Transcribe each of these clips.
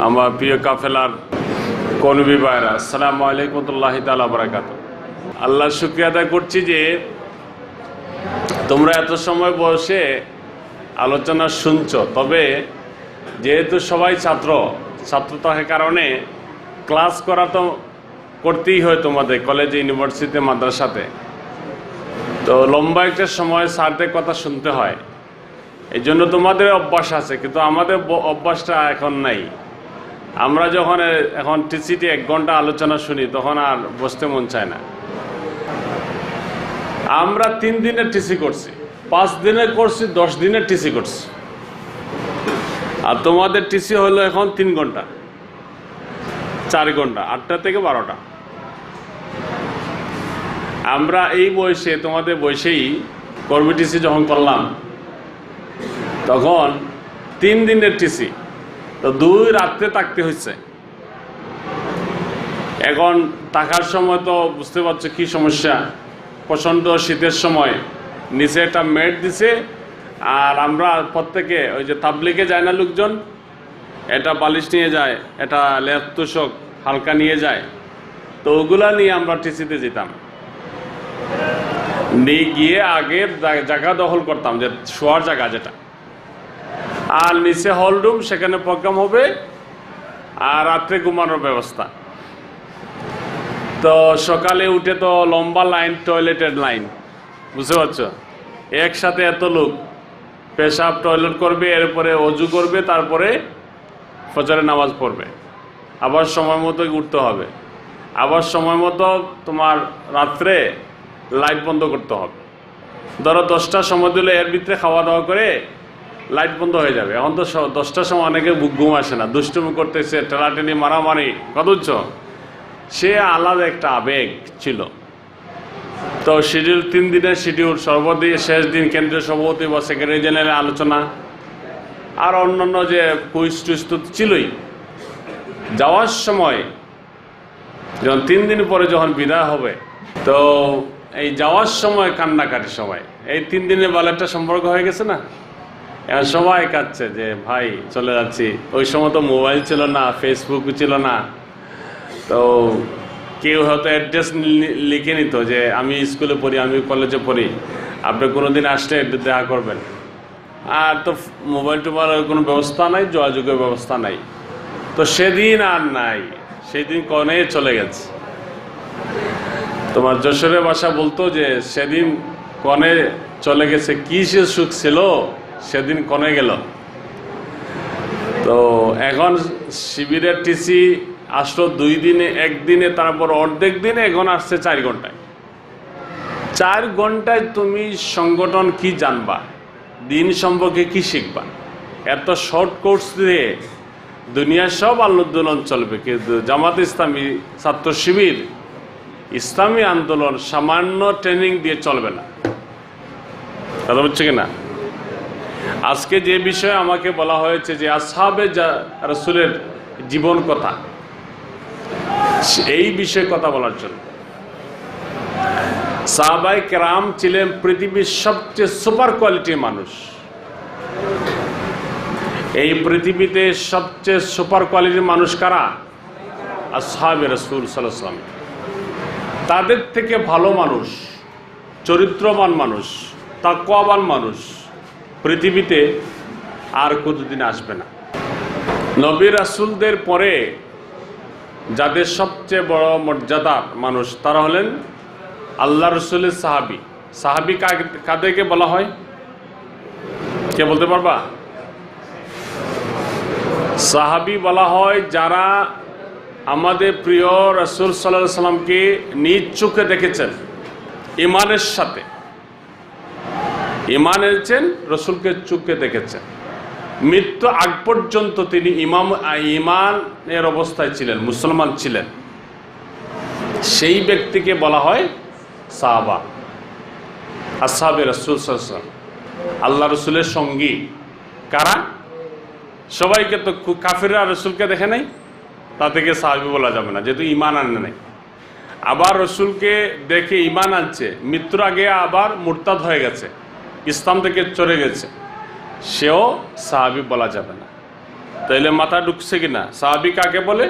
আমার প্রিয় কাফেলার কর্মী ভাইরা, আসসালামু আলাইকুম ওয়া রাহমাতুল্লাহি তাআলা ওয়া বারাকাতুহু। আল্লাহর শুকরিয়া আদায় করছি যে তোমরা এত সময় বসে আলোচনা শুনছো। তবে যেহেতু সবাই ছাত্র থাকার কারণে ক্লাস করা তো করতেই হয় তোমাদের কলেজে, ইউনিভার্সিটিতে, মাদ্রাসাতে। তো লম্বা একটা সময় স্যারদের কথা শুনতে হয়, এই জন্য তোমাদের অভ্যাস আছে, কিন্তু আমাদের অভ্যাসটা এখন নাই। আমরা যখন এখন টিসিটি 1 ঘন্টা আলোচনা শুনি তখন আর বসতে মন চায় না। আমরা 3 দিনের টিসি করছি, 5 দিনের করছি, 10 দিনের টিসি করছি। আর তোমাদের টিসি হলো এখন 3 ঘন্টা, 4 ঘন্টা, 8টা থেকে 12টা। আমরা এই বয়সে, তোমাদের বয়সেই কর্মী টিসি যখন করলাম তখন 3 দিনের টিসি, তো 2 রাত্রে থাকতে হয়েছে। এখন থাকার সময় তো বুঝতে পারছো কি সমস্যা, প্রচণ্ড শীতের সময় নিচে একটা মেট দিছে, আর আমরা প্রত্যেকে ওই যে তাবলিগে যায় না লোকজন, এটা বালিশ নিয়ে যায়, এটা লেপ তোষক হালকা নিয়ে যায়, তো ওগুলা নিয়ে আমরা টিসিতে যেতাম। নিয়ে গিয়ে আগে জায়গা দখল করতাম, যে শোয়ার জায়গা যেটা, আর নিচে হল রুম, সেখানে প্রোগ্রাম হবে, আর রাত্রে ঘুমানোর ব্যবস্থা। তো সকালে উঠে তো লম্বা লাইন, টয়লেটের লাইন, বুঝতে পারছো, একসাথে এত লোক পেশাব টয়লেট করবে, এরপরে অজু করবে, তারপরে ফজরের নামাজ পড়বে, আবার সময় মতো উঠতে হবে, আবার সময় মতো তোমার রাত্রে লাইট বন্ধ করতে হবে। ধরো 10টার সময় দিলে এর ভিতরে খাওয়া দাওয়া করে লাইট বন্ধ হয়ে যাবে। এখন তো 10টার সময় অনেকে ঘুম আসে না, দুষ্টুমি করতেছে, টেলাটেনি, মারামারি, কত উচ্চ, সে আলাদা একটা আবেগ ছিল। তো শিডিউল 3 দিনের শিডিউল, সর্বদিকে শেষ দিন কেন্দ্রীয় সভাপতি বা সেক্রেটারি জেনারেলের আলোচনা, আর অন্যান্য যে কুইজ টুইজ তো ছিলই। যাওয়ার সময় যখন 3 দিন পরে যখন বিদায় হবে, তো এই যাওয়ার সময় কান্নাকাটি, সবাই এই 3 দিনের ভালো একটা সম্পর্ক হয়ে গেছে না, এখন সবাই কাঁদছে যে ভাই চলে যাচ্ছি। ওই সময় তো মোবাইল ছিল না, ফেসবুক ছিল না, তো কেউ হয়তো অ্যাড্রেস লিখে নিত যে আমি স্কুলে পড়ি, আমি কলেজে পড়ি, আপনি কোনো দিন আসলে একটু দেখা করবেন। আর তো মোবাইল টোবাইলের কোনো ব্যবস্থা নাই, যোগাযোগের ব্যবস্থা নাই, তো সেদিন আর নাই, সেদিন কনে চলে গেছে। তোমার যশোরের ভাষা বলতো যে সেদিন কনে চলে গেছে, কি সে সুখ ছিল সেদিন কনে গেল। তো এখন শিবিরের টিসি আসলো 2 দিনে, 1 দিনে, তারপর অর্ধেক দিনে, এখন আসছে 4 ঘন্টায়। 4 ঘন্টায় তুমি সংগঠন কি জানবা, দিন সম্পর্কে কি শিখবা? এত শর্ট কোর্স দিয়ে দুনিয়ার সব আন্দোলন চলবে, কিন্তু জামাত ইসলামী, ছাত্র শিবির, ইসলামী আন্দোলন সামান্য ট্রেনিং দিয়ে চলবে না। কথা হচ্ছে কিনা? আজকে যে বিষয়ে আমাকে বলা হয়েছে যে আসহাবে রাসূলের জীবন কথা, এই বিষয়ে কথা বলার জন্য। সাহাবায়ে কেরাম ছিলেন পৃথিবীর সবচেয়ে সুপার কোয়ালিটির মানুষ। এই পৃথিবীতে সবচেয়ে সুপার কোয়ালিটির মানুষ কারা? আসহাবে রাসূল সাল্লাল্লাহু আলাইহি ওয়াসাল্লাম। তাদের থেকে ভালো মানুষ, চরিত্রবান মানুষ, তাকওয়াবান মানুষ পৃথিবীতে আর কতদিন আসবে না। নবী রাসূলদের পরে যাদের সবচেয়ে বড় মর্যাদার মানুষ, তারা হলেন আল্লাহ রসুলের সাহাবি। সাহাবি কাদেরকে বলা হয়, কে বলতে পারবা? সাহাবি বলা হয় যারা আমাদের প্রিয় রাসূল সাল্লাল্লাহু আলাইহি সাল্লামকে নিজ চোখে দেখেছেন, ইমানের সাথে ইমান এনেছেন, রসুলকে চোখে দেখেছেন, মৃত্যু আগ পর্যন্ত তিনি ইমানের অবস্থায় ছিলেন, মুসলমান ছিলেন, সেই ব্যক্তিকে বলা হয় সাহাবা, আসহাবে রাসূল সাল্লাল্লাহু আলাইহি ওয়াসাল্লাম, আল্লাহ রসুলের সঙ্গী। কারা? সবাইকে তো কাফিররা রসুলকে দেখে নাই, তাদেরকে সাহাবী বলা যাবে না, যেহেতু ইমান আনে নাই। আবার রসুলকে দেখে ইমান আনছে, মৃত্যুর আগে আবার মুরতাদ হয়ে গেছে, ইসলাম থেকে চলে গেছে, সেও সাহাবী বলা যাবে না। তাইলে মাথা ঢুকছে কিনা? সাহাবী কাকে বলে?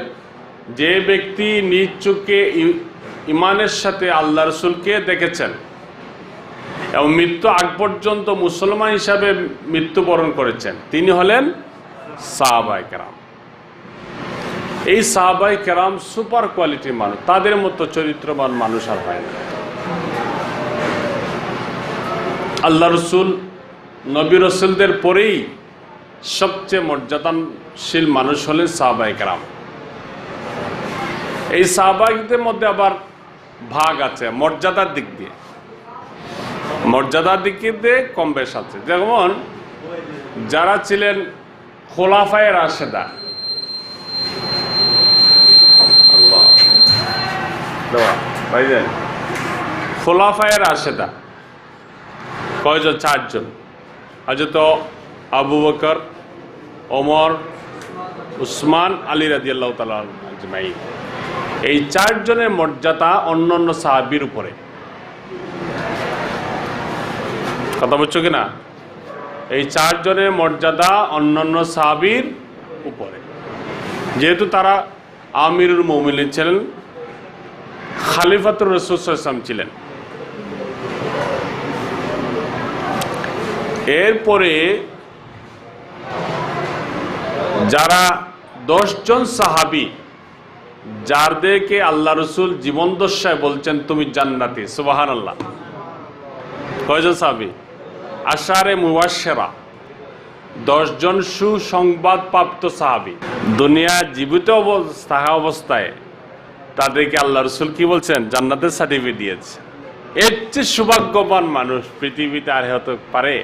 যে ব্যক্তি নিজ চোখে ইমানের সাথে আল্লাহ রসুলকে দেখেছেন এবং মৃত্যু আগ পর্যন্ত মুসলমান হিসাবে মৃত্যুবরণ করেছেন, তিনি হলেন সাহাবায়ে কেরাম। এই সাহাবায়ে কেরাম সুপার কোয়ালিটির মানুষ, তাদের মতো চরিত্রবান মানুষ আর হয় না। আল্লাহ রসুল নবী রসুলদের পরেই সবচেয়ে মর্যাদাশীল মানুষ হলেন সাহাবায়ে কেরাম। এই সাহাবাদের মধ্যে আবার ভাগ আছে মর্যাদার দিক দিয়ে, মর্যাদার দিক দিয়ে কম বেশ আছে। যেমন যারা ছিলেন খোলাফায়ে রাশেদা, খোলাফায়ে রাশেদা কয়জন? 4 জন। হযরত আবু বকর, ওমর, উসমান, আলী রাদিয়াল্লাহু তাআলা আজমাইন। এই 4 জনের মর্যাদা অন্যান্য সাহাবীর উপরে। কথা বুঝছো কিনা? এই 4 জনের মর্যাদা অন্যান্য সাহাবীর উপরে, যেহেতু তারা আমিরুল মুমিনিন ছিলেন, খলিফাতুর রাসূল সাল্লাল্লাহু আলাইহি ওয়াসাল্লাম ছিলেন। এরপরে যারা 10 জন সাহাবী, যাদেরকে আল্লাহ রসুল জীবনদশায় বলছেন তুমি জান্নাতি, সুবহানাল্লাহ। কয়জন সাহাবী? আশারে মুবাশশিরা, 10 জন সুসংবাদ প্রাপ্ত সাহাবী। দুনিয়া জীবিত অবস্থায় তাদেরকে আল্লাহ রসুল কি বলছেন? জান্নাতের সার্টিফিকেট দিয়েছে। এর চেয়ে সৌভাগ্যবান মানুষ পৃথিবীতে আর হতে পারে?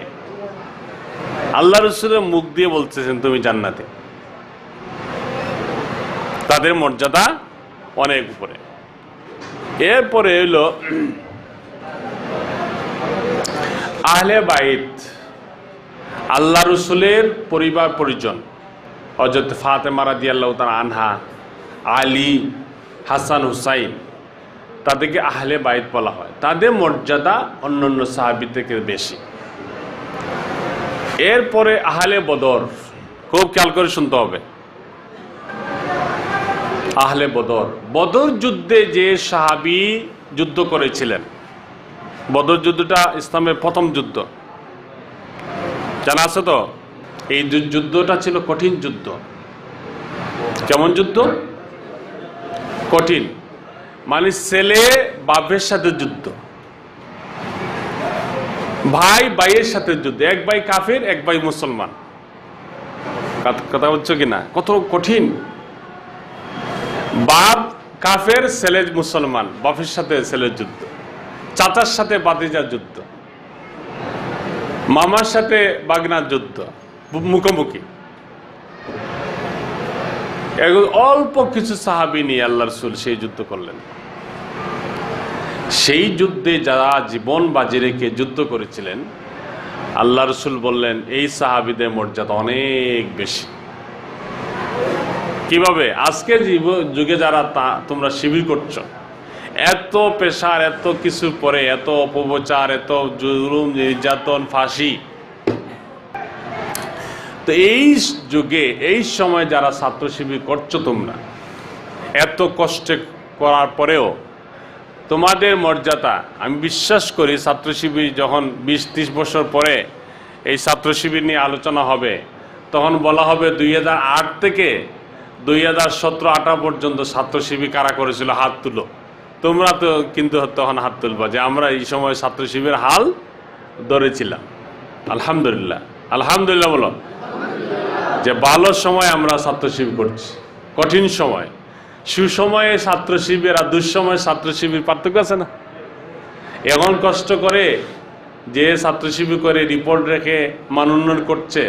আল্লাহ রসুলের মুখ দিয়ে বলতেছেন তুমি জান্নাতি। তাদের মর্যাদা অনেক উপরে। এরপরে হলো আহলে বাইত, আল্লাহ রসুলের পরিবার পরিজন। হযরত ফাতেমা রাদিয়াল্লাহু তাআলা আনহা, আলী, হাসান, হুসাইন, তাদেরকে আহলে বাইত বলা হয়। তাদের মর্যাদা অন্যান্য সাহাবী থেকে বেশি। এরপরে আহলে বদর, খুব খেয়াল করে শুনতে হবে। আহলে বদর, বদর যুদ্ধে যে সাহাবী যুদ্ধ করেছিলেন, বদর যুদ্ধটা ইসলামের প্রথম যুদ্ধ, জানা আছে তো? এই যুদ্ধটা ছিল কঠিন যুদ্ধ। কেমন যুদ্ধ? কঠিন, মানে ছেলে বাপের সাথে যুদ্ধ, ভাই ভাইয়ের সাথে যুদ্ধ, এক ভাই কাফের, এক ভাই মুসলমান। কথা বলছো কিনা? কত কঠিন। বাপ কাফের, ছেলে মুসলমান, বাপের সাথে ছেলের যুদ্ধ, চাচার সাথে ভাতিজার যুদ্ধ, মামার সাথে বাগনার যুদ্ধ, মুখোমুখি। অল্প কিছু সাহাবী নিয়ে আল্লাহ রাসূল সেই যুদ্ধ করলেন। সেই যুদ্ধে যারা জীবন বাজি রেখে যুদ্ধ করেছিলেন, আল্লাহ রাসূল বললেন এই সাহাবীদের মর্যাদা অনেক বেশি। কিভাবে? আজকের যুগে যারা তোমরা শিবির করছো, এত পেশার, এত কিছু পরে, এত অপপ্রচার, এত জুলুম, নির্যাতন, ফাঁসি, তো এই যুগে এই সময় যারা ছাত্র শিবির করছো, তোমরা এত কষ্ট করার পরেও তোমাদের মর্যাদা, আমি বিশ্বাস করি ছাত্র শিবির যখন 20-30 বছর পরে এই ছাত্র শিবির নিয়ে আলোচনা হবে, তখন বলা হবে 2008 থেকে 2017-18 পর্যন্ত ছাত্র শিবির কারা করেছিল, হাত তুলো। তোমরা তো কিন্তু তখন হাত তুলবা যে আমরা এই সময় ছাত্র শিবির হাল ধরেছিলাম। আলহামদুলিল্লাহ, আলহামদুলিল্লাহ বলো যে ভালো সময় আমরা ছাত্র শিবির করছি। কঠিন সময়, সুসময়ে ছাত্র শিবির আর দুঃসময়ে ছাত্র শিবির পার্থক্য আছে না? এখন কষ্ট করে যে ছাত্র শিবির করে রিপোর্ট রেখে মান উন্নয়ন করছে,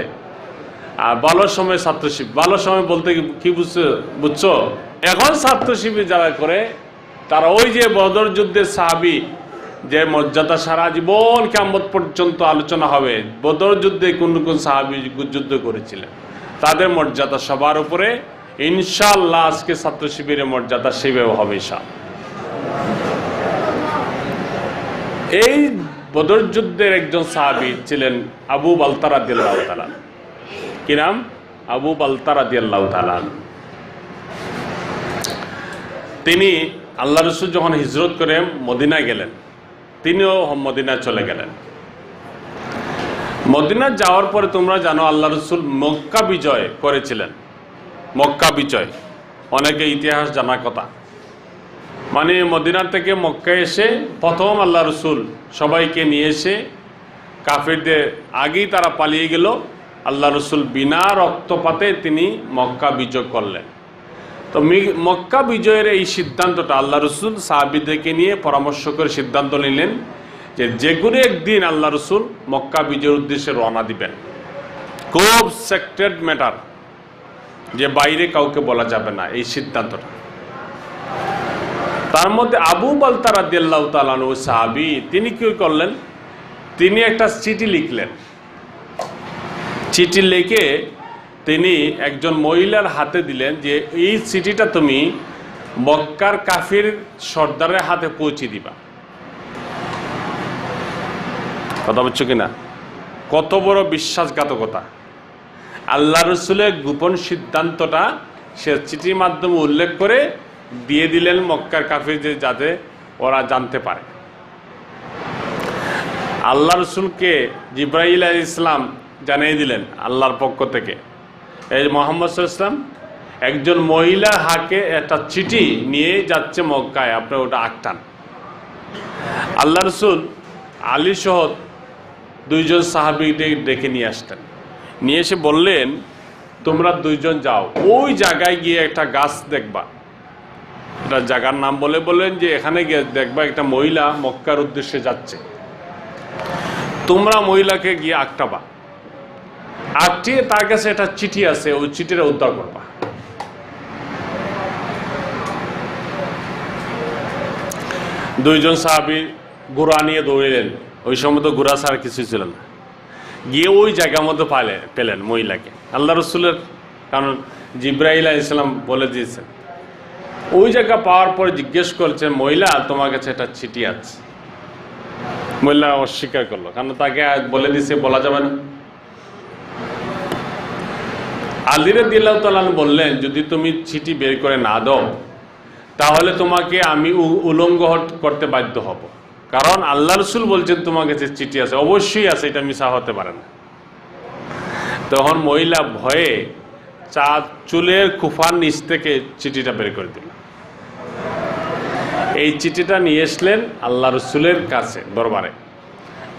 আর ভালো সময় ছাত্র শিবির, ভালো সময় বলতে কি বুঝছো? এখন ছাত্র শিবির যারা করে তারা ওই যে বদর যুদ্ধের সাহাবী যে মর্যাদা সারা জীবন কিয়ামত পর্যন্ত আলোচনা হবে, বদর যুদ্ধে কোন কোন সাহাবী যুদ্ধ করেছিলেন, তাদের মর্যাদা সবার উপরে। ইনশাআল্লাহ আজকে ছাত্র শিবিরের মর্যাদা সেভাবে হবে। এই বদর যুদ্ধের একজন সাহাবী ছিলেন আবু বালতা রাদিয়াল্লাহু তাআলা। কি নাম? আবু বালতা রাদিয়াল্লাহু তাআলা আনহু। তিনি আল্লাহ রসুল যখন হিজরত করে মদিনায় গেলেন, তিনিও মদিনায় চলে গেলেন। মদিনা যাওয়ার পরে তোমরা জানো আল্লাহ রসুল মক্কা বিজয় করেছিলেন। মক্কা বিজয় অনেকে ইতিহাস জানা কথা, মানে মদিনা থেকে মক্কায় এসে প্রথম আল্লাহ রসুল সবাইকে নিয়ে এসে, কাফিরদের আগেই তারা পালিয়ে গেল, আল্লাহ রসুল বিনা রক্তপাতে তিনি মক্কা বিজয় করলেন। তো মক্কা বিজয়ের এই সিদ্ধান্তটা আল্লাহ রসুল সাহাবীদেরকে নিয়ে পরামর্শ করে সিদ্ধান্ত নিলেন যে কোনো একদিন আল্লাহ রসুল মক্কা বিজয়ের উদ্দেশ্যে রওনা দিবেন। খুব সিক্রেট ম্যাটার, যে বাইরে কাউকে বলা যাবে না, এই সিদ্ধান্তটা। তার মধ্যে আবু বালতা রাদিয়াল্লাহু তাআলা আনহু সাহাবী, তিনি কি করলেন, তিনি একটা চিঠি লিখলেন। চিঠি লিখে তিনি একজন মহিলার হাতে দিলেন যে এই চিঠিটা তুমি মক্কার কাফির সর্দারের হাতে পৌঁছে দিবা। কথা বলছো কিনা? কত বড় বিশ্বাসঘাতকতা! আল্লাহ রসুলের গোপন সিদ্ধান্তটা সে চিঠির মাধ্যমে উল্লেখ করে দিয়ে দিলেন মক্কার কাফিরদের, যাতে ওরা জানতে পারে। আল্লাহ রসুলকে জিবরাইল আলাইহিস সালাম জানিয়ে দিলেন আল্লাহর পক্ষ থেকে, এই মুহাম্মদ সাল্লাল্লাহু আলাইহি ওয়াসাল্লাম একজন মহিলার হাতে একটা চিঠি নিয়ে যাচ্ছে মক্কায়, আপনি ওটা আটকান। আল্লাহ রসুল আলী সহ দুইজন সাহাবীকে ডেকে নিয়ে আসতেন, নিয়ে এসে বললেন তোমরা দুইজন যাও, ওই জায়গায় গিয়ে একটা গাছ দেখবা। এটা জায়গার নাম বললেন যে এখানে গিয়ে দেখবা একটা মহিলা মক্কার উদ্দেশ্যে যাচ্ছে, তোমরা মহিলাকে গিয়ে আটকাবা, আটকিয়ে তার কাছে একটা চিঠি আছে, ওই চিঠিটা উদ্ধার করবা। দুইজন সাহাবী ঘোড়া নিয়ে দৌড়িলেন, ওই সময় তো ঘোড়া ছাড়া কিছু ছিল না। গিয়ে ওই জায়গার মধ্যে পেলেন মহিলাকে, আল্লাহ রসুলের, কারণ জিবরাইল আলাইহিস সালাম বলে দিয়েছেন। ওই জায়গা পাওয়ার পরে জিজ্ঞেস করছেন, মহিলা তোমার কাছে একটা চিঠি আছে। মহিলা অস্বীকার করলো, কারণ তাকে বলে দিছে বলা যাবে না। আলী রাদিয়াল্লাহু তাআলা বললেন, যদি তুমি চিঠি বের করে না দাও তাহলে তোমাকে আমি উলঙ্গ করতে বাধ্য হব, কারণ আল্লাহ রসুল বলছেন তোমার কাছে চিঠি আছে, অবশ্যই আছে, এটা মিছা হতে পারে না। তখন মহিলা ভয়ে চুলের কুফার নিচ থেকে চিঠিটা বের করে দিল। এই চিঠিটা নিয়ে আসলেন আল্লাহ রসুলের কাছে দরবারে,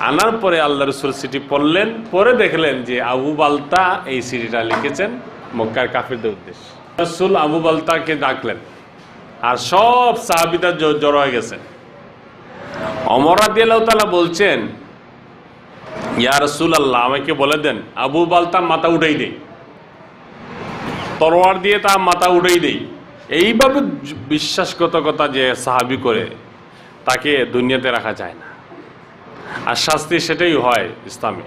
আনার পরে আল্লাহ রসুল চিঠি পড়লেন, পরে দেখলেন যে আবু বালতা এই চিঠিটা লিখেছেন মক্কার কাফিরদের উদ্দেশ্যে। রসুল আবু বালতাকে ডাকলেন, আর সব সাহাবীরা জড়ো হয়ে গেছেন। ওমর রাদিয়াল্লাহু তাআলা বলছেন, ইয়া রাসূলুল্লাহ, আমাকে বলে দেন আবু বালতা মাথা উঠাই দেই, তরোয়ার দিয়ে তার মাথা উঠাই দেই। এইভাবে বিশ্বাসঘাতকতা যে সাহাবী করে, তাকে দুনিয়াতে রাখা যায় না, আর শাস্তি সেটাই হয় ইসলামে।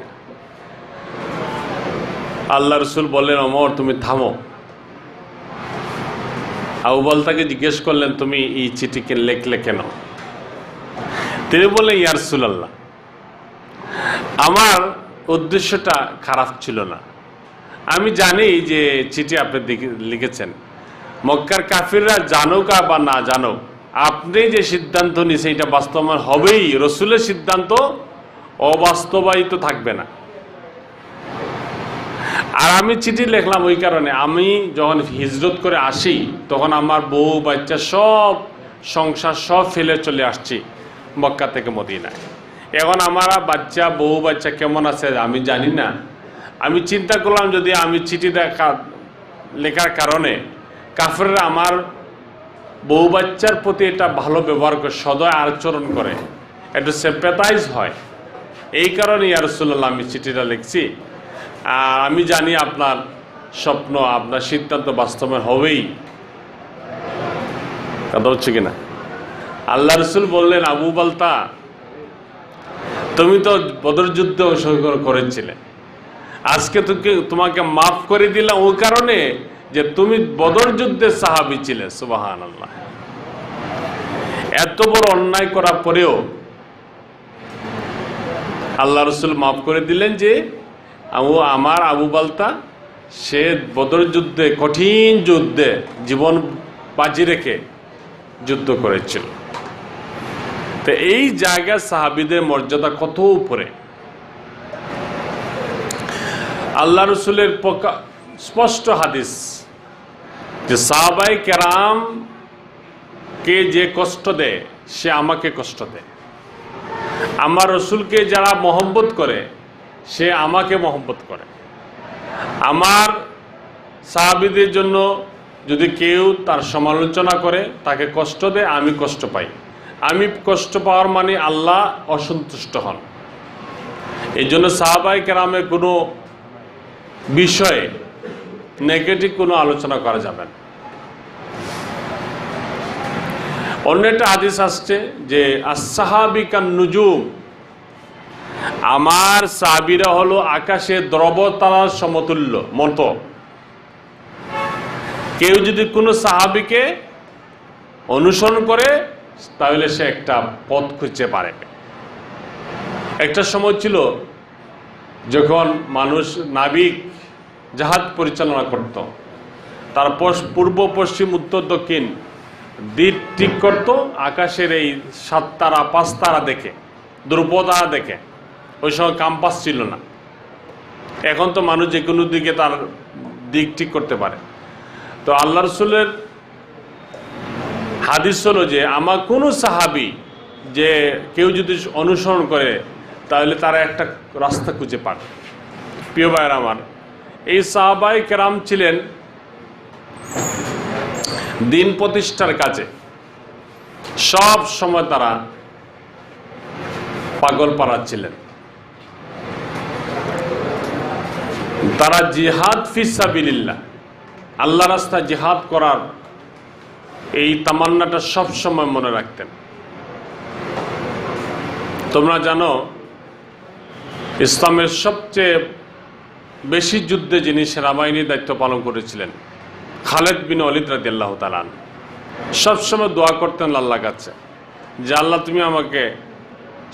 আল্লাহ রসুল বললেন, ওমর তুমি থামো। আবু বালতাকে জিজ্ঞেস করলেন, তুমি এই চিঠিকে লিখলে কেন? তিনি বললেন, ইয়া রাসূলুল্লাহ, আমার উদ্দেশ্যটা খারাপ ছিল না, আমি জানি যে চিঠি আপনি লিখেছেন, মক্কার কাফিররা জানুক বা না জানুক, আপনি যে সিদ্ধান্ত নিয়েছেন এটা বাস্তবায়ন হবেই, রসুলের সিদ্ধান্ত অবাস্তবায়িত থাকবে না। আর আমি চিঠি লিখলাম ওই কারণে, আমি যখন হিজরত করে আসি তখন আমার বউ বাচ্চা সব সংসার সব ফেলে চলে আসছি মক্কা থেকে মদিনায়। এখন আমার বাচ্চা বউ বাচ্চা কেমন আছে আমি জানি না। আমি চিন্তা করলাম, যদি আমি চিঠি লেখার কারণে কাফেররা আমার বউ বাচ্চার প্রতি এটা ভালো ব্যবহার করে, সদয় আচরণ করে, একটু সিম্প্যাথাইজ হয়, এই কারণে ইয়া রাসূলুল্লাহ আমি চিঠিটা লিখছি। আর আমি জানি আপনার স্বপ্ন, আপনার সিদ্ধান্ত বাস্তবায়ন হবেই। কথা হচ্ছে কিনা? আল্লাহ রসুল বললেন, আবু বালতা তুমি তো বদর যুদ্ধে অংশগ্রহণ করেছিলে, আজকে তোমাকে মাফ করে দিলাম ওই কারণে যে তুমি বদর যুদ্ধের সাহাবী ছিলে। সুবহানাল্লাহ! এত বড় অন্যায় করার পরেও আল্লাহ রসুল মাফ করে দিলেন যে আমার আবু বালতা সে বদর যুদ্ধে, কঠিন যুদ্ধে জীবন বাজি রেখে যুদ্ধ করেছিল। তো এই জায়গায় সাহাবীদের মর্যাদা কত উপরে। আল্লাহ রসুলের স্পষ্ট হাদিস যে সাহাবায়ে কেরাম কে যে কষ্ট দেয় সে আমাকে কষ্ট দেয়, আমার রসুলকে যারা মহব্বত করে সে আমাকে মহব্বত করে। আমার সাহাবীদের জন্য যদি কেউ তার সমালোচনা করে, তাকে কষ্ট দেয়, আমি কষ্ট পাই। আমি কষ্ট পাওয়ার মানে আল্লাহ অসন্তুষ্ট হন। এই জন্য সাহাবায়ে কেরামের কোনো বিষয়ে নেগেটিভ কোনো আলোচনা করা যাবে না। অন্য একটা হাদিস আসছে যে as-সাহাবী কান-নুজুম, আমার সাহাবীরা হলো আকাশে ধ্রুবতারার সমতুল্য মতো। কেউ যদি কোনো সাহাবীকে অনুসরণ করে তাহলে সে একটা পথ খুঁজতে পারে। একটা সময় ছিল যখন মানুষ নাবিক জাহাজ পরিচালনা করত, তার পূর্ব পশ্চিম উত্তর দক্ষিণ দিক ঠিক করত আকাশের এই 7 তারা 5 তারা দেখে, ধ্রুবতারা দেখে। ওই সময় কম্পাস ছিল না। এখন তো মানুষ যে কোনো দিকে তার দিক ঠিক করতে পারে। তো আল্লাহ রসুলের হাদিস হলো যে আমার কোনো সাহাবী যে কেউ যদি অনুসরণ করে তাহলে তারা একটা রাস্তা খুঁজে পান। প্রিয় ভাইয়েরা আমার, এই সাহাবায়ে কেরাম ছিলেন দিন প্রতিষ্ঠার কাজে সব সময় তারা পাগল পাড়া ছিলেন। তারা জিহাদ ফি সাবিলিল্লাহ, আল্লাহ রাস্তায় জিহাদ করার এই তামান্নাটা সব সময় মনে রাখতেন। তোমরা জানো ইসলামের সবচেয়ে বেশি যুদ্ধে যিনি সেনাবাহিনীর দায়িত্ব পালন করেছিলেন খালেদ বিন ওয়ালিদ রাদিয়াল্লাহু তাআলা সবসময় দোয়া করতেন আল্লাহর কাছে যে আল্লাহ তুমি আমাকে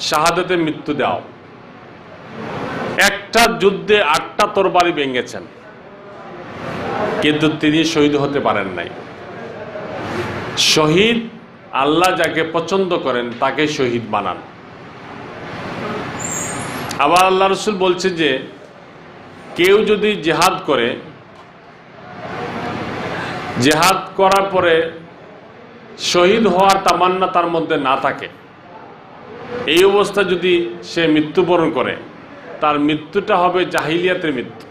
শাহাদাতের মৃত্যু দাও। একটা যুদ্ধে 8টা তরবারি ভেঙেছেন, কিন্তু তিনি শহীদ হতে পারেন নাই। শহীদ আল্লাহ যাকে পছন্দ করেন তাকে শহীদ বানান। আবার আল্লাহ রসুল বলছে যে কেউ যদি জিহাদ করে, জিহাদ করার পরে শহীদ হওয়ার তামান্না তার মধ্যে না থাকে, এই অবস্থা যদি সে মৃত্যুবরণ করে তার মৃত্যুটা হবে জাহিলিয়াতের মৃত্যু।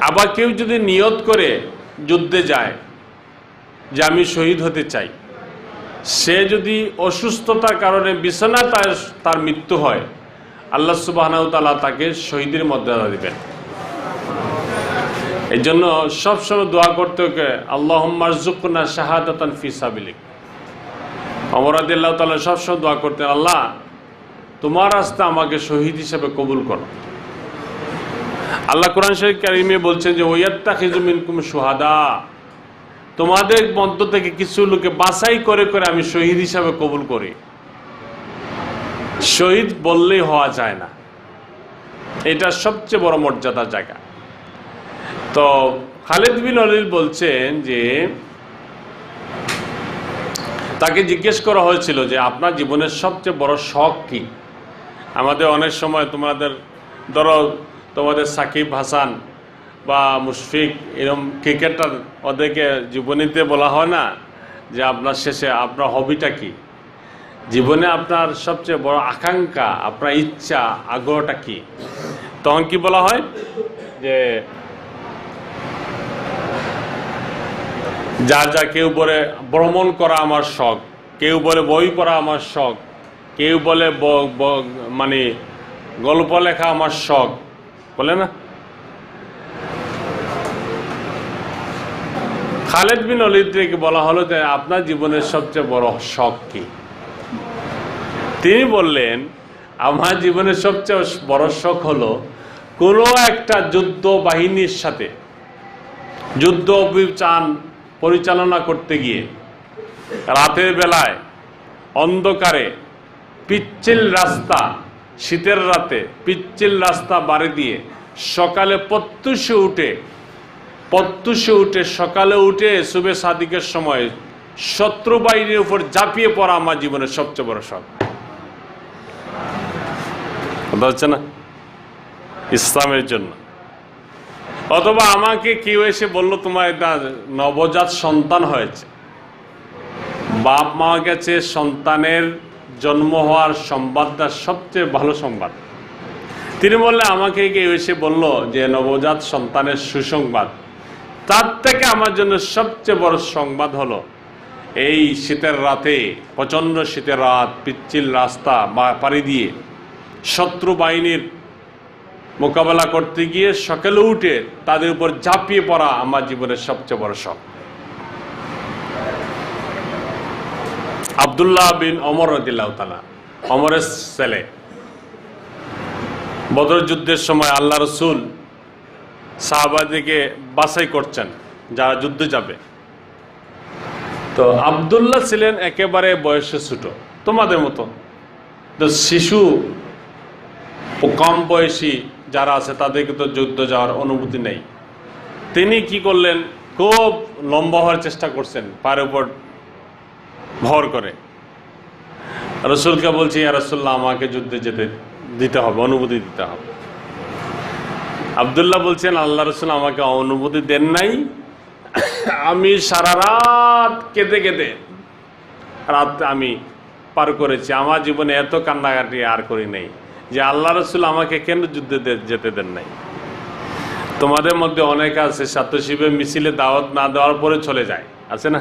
আবার কেউ যদি নিয়ত করে যুদ্ধে যায় যে আমি শহীদ হতে চাই, সে যদি অসুস্থতার কারণে বিছানায় তার মৃত্যু হয়, আল্লাহ সুবহানাহু ওয়া তাআলা তাকে শহীদের মর্যাদা দিবেন। এই জন্য সবসময় দোয়া করতে হবে আল্লাহুম্মা রযুকনা শাহাদাতান ফি সাবিলিক। ওমর রাদিয়াল্লাহু তাআলা সবসময় দোয়া করতেন, আল্লাহ তোমার রাস্তায় আমাকে শহীদ হিসেবে কবুল করো। আল্লাহ কোরআন শরীফ কারিমে বলছেন যে ওয়ায়াত্তাখিযু মিনকুম শুহাদা, তোমাদের মধ্য থেকে কিছু লোকে বাছাই করে করে আমি শহীদ হিসাবে কবুল করি। শহীদ বললেই হওয়া যায় না, এটা সবচেয়ে বড় মর্যাদার জায়গা। তো খালিদ বিন ওয়ালিদ বলছেন যে তাকে জিজ্ঞেস করা হয়েছিল যে আপনার জীবনের সবচেয়ে বড় শখ কি। আমাদের অনেক সময় তোমাদের সাকিব হাসান বা মুশফিক এরকম ক্রিকেটার, ওদেরকে জীবনীতে বলা হয় না যে আপনার শেষে আপনার হবিটা কি, জীবনে আপনার সবচেয়ে বড় আকাঙ্ক্ষা, আপনার ইচ্ছা আগ্রহটা কি। তখন কি বলা হয় যে যা কেউ বলে ভ্রমণ করা আমার শখ, কেউ বলে বই পড়া আমার শখ, কেউ বলে মানে গল্প লেখা আমার শখ, বলে না। খালিদ বিন ওয়ালিদকে বলা হলো যে আপনার জীবনের সবচেয়ে বড় শখ কি। তিনি বললেন আমার জীবনের সবচেয়ে বড় শখ হলো কোনো একটা যুদ্ধ বাহিনীর সাথে যুদ্ধ অভিযান পরিচালনা করতে গিয়ে রাতের বেলায় অন্ধকারে পিচ্ছিল রাস্তা, শীতের রাতে পিচ্ছিল রাস্তা বাড়ি দিয়ে সকালে প্রত্যুষে উঠে সকালে উঠে সুবে সাদিকের সময় শত্রু বাহিনীর উপর ঝাঁপিয়ে পড়া আমার জীবনের সবচেয়ে বড় শখ। কথা হচ্ছে না? ইসলামের জন্য। অথবা আমাকে কেউ এসে বললো তোমার একটা নবজাত সন্তান হয়েছে, বাপ মা গেছে, সন্তানের জন্ম হওয়ার সংবাদটা সবচেয়ে ভালো সংবাদ। তিনি বললেন, আমাকে কেউ এসে বলল যে নবজাত সন্তানের সুসংবাদ, তার থেকে আমার জন্য সবচেয়ে বড় সংবাদ হলো এই শীতের রাতে, প্রচণ্ড শীতের রাত, পিচ্ছিল রাস্তা পাড়ি দিয়ে শত্রু বাহিনীর মোকাবেলা করতে গিয়ে সকালে উঠে তাদের উপর ঝাঁপিয়ে পড়া আমার জীবনের সবচেয়ে বড় শখ। আব্দুল্লাহ বিন ওমর রাদিয়াল্লাহু তাআলা, ওমরের ছেলে, বদর যুদ্ধের সময় আল্লাহ রসুল সাহাবাদেরকে বাছাই করছেন যারা যুদ্ধে যাবে। তো আব্দুল্লাহ ছিলেন একেবারে বয়সে ছোট, তোমাদের মতো। তো শিশু ও কম বয়সী যারা আছে তাদেরকে তো যুদ্ধ যাওয়ার অনুমতি নেই। তিনি কি করলেন, খুব লম্বা হওয়ার চেষ্টা করছেন, পায়ের উপর ভর করে। রসুলকে বলছি, ইয়া রাসূলুল্লাহ, আমাকে যুদ্ধে যেতে দিতে হবে, অনুমতি দিতে হবে। আব্দুল্লাহ বলছেন, আল্লাহ রসুল আমাকে অনুমতি দেন নাই, আমি সারা রাত কেঁদে কেঁদে রাত আমি পার করেছি, আমার জীবনে এত কান্নাকাটি আর করি নাই যে আল্লাহ রসুল আমাকে কেন যুদ্ধে যেতে দেন নাই। তোমাদের মধ্যে অনেক আছে ছাত্র শিবিরের মিছিলে দাওয়াত না দেওয়ার পরে চলে যায়, আছে না?